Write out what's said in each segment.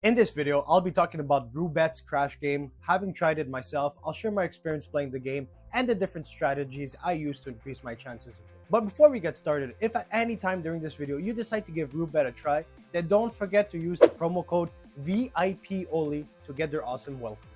In this video, I'll be talking about Roobet's Crash game. Having tried it myself, I'll share my experience playing the game and the different strategies I use to increase my chances of winning. But before we get started, if at any time during this video you decide to give Roobet a try, then don't forget to use the promo code VIPONLY to get their awesome welcome.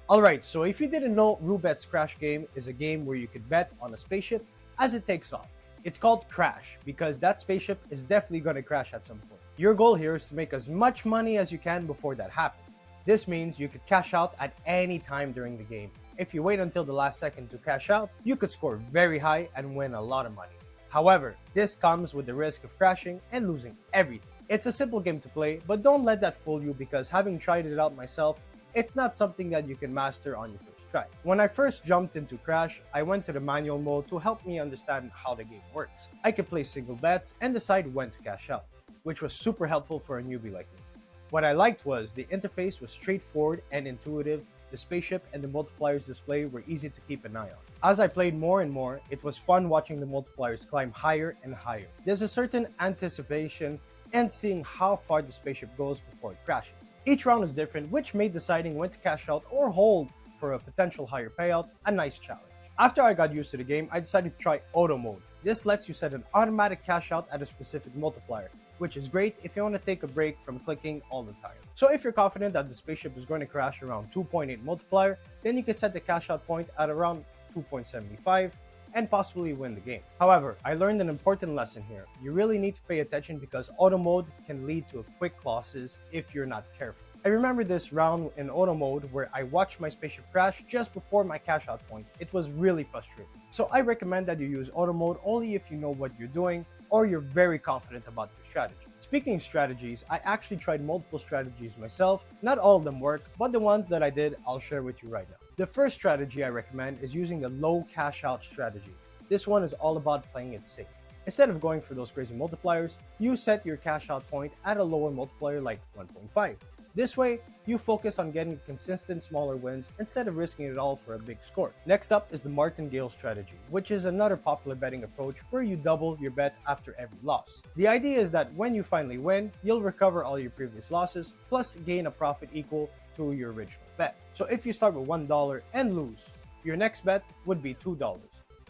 Alright, so if you didn't know, Roobet's Crash game is a game where you could bet on a spaceship as it takes off. It's called Crash because that spaceship is definitely going to crash at some point. Your goal here is to make as much money as you can before that happens. This means you could cash out at any time during the game. If you wait until the last second to cash out, you could score very high and win a lot of money. However, this comes with the risk of crashing and losing everything. It's a simple game to play, but don't let that fool you because having tried it out myself, it's not something that you can master on your first try. When I first jumped into Crash, I went to the manual mode to help me understand how the game works. I could place single bets and decide when to cash out, which was super helpful for a newbie like me. What I liked was the interface was straightforward and intuitive. The spaceship and the multipliers display were easy to keep an eye on. As I played more and more, it was fun watching the multipliers climb higher and higher. There's a certain anticipation and seeing how far the spaceship goes before it crashes. Each round is different, which made deciding when to cash out or hold for a potential higher payout a nice challenge. After I got used to the game, I decided to try auto mode. This lets you set an automatic cash out at a specific multiplier, which is great if you want to take a break from clicking all the time. So if you're confident that the spaceship is going to crash around 2.8 multiplier, then you can set the cash out point at around 2.75 and possibly win the game. However, I learned an important lesson here. You really need to pay attention because auto mode can lead to quick losses if you're not careful. I remember this round in auto mode where I watched my spaceship crash just before my cash out point. It was really frustrating. So I recommend that you use auto mode only if you know what you're doing or you're very confident about your strategy. Speaking of strategies, I actually tried multiple strategies myself. Not all of them work, but the ones that I did, I'll share with you right now. The first strategy I recommend is using the Low-Cashout Strategy. This one is all about playing it safe. Instead of going for those crazy multipliers, you set your cash out point at a lower multiplier like 1.5. This way, you focus on getting consistent smaller wins instead of risking it all for a big score. Next up is the Martingale Strategy, which is another popular betting approach where you double your bet after every loss. The idea is that when you finally win, you'll recover all your previous losses, plus gain a profit equal to your original bet. So if you start with $1 and lose, your next bet would be $2.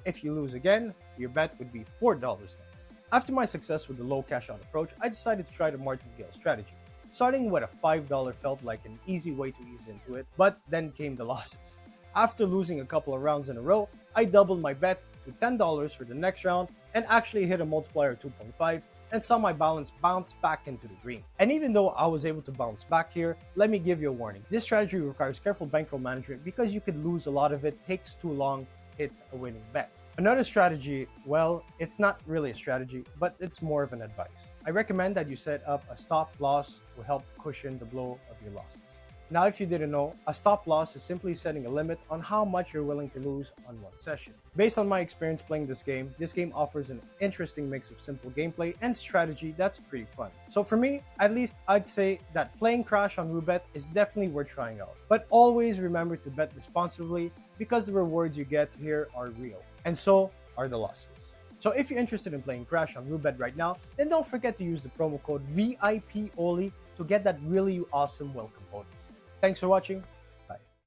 If you lose again, your bet would be $4 next. After my success with the low cash out approach, I decided to try the Martingale Strategy. Starting with a $5 felt like an easy way to ease into it, but then came the losses. After losing a couple of rounds in a row, I doubled my bet to $10 for the next round and actually hit a multiplier of 2.5 and saw my balance bounce back into the green. And even though I was able to bounce back here, let me give you a warning. This strategy requires careful bankroll management because you could lose a lot of it, takes too long, hit a winning bet. Another strategy, well, it's not really a strategy, but it's more of an advice. I recommend that you set up a stop loss to help cushion the blow of your losses. Now, if you didn't know, a stop loss is simply setting a limit on how much you're willing to lose on one session. Based on my experience playing this game offers an interesting mix of simple gameplay and strategy that's pretty fun. So for me, at least I'd say that playing Crash on Roobet is definitely worth trying out. But always remember to bet responsibly because the rewards you get here are real. And so are the losses. So if you're interested in playing Crash on Roobet right now, then don't forget to use the promo code VIPONLY to get that really awesome welcome bonus. Thanks for watching.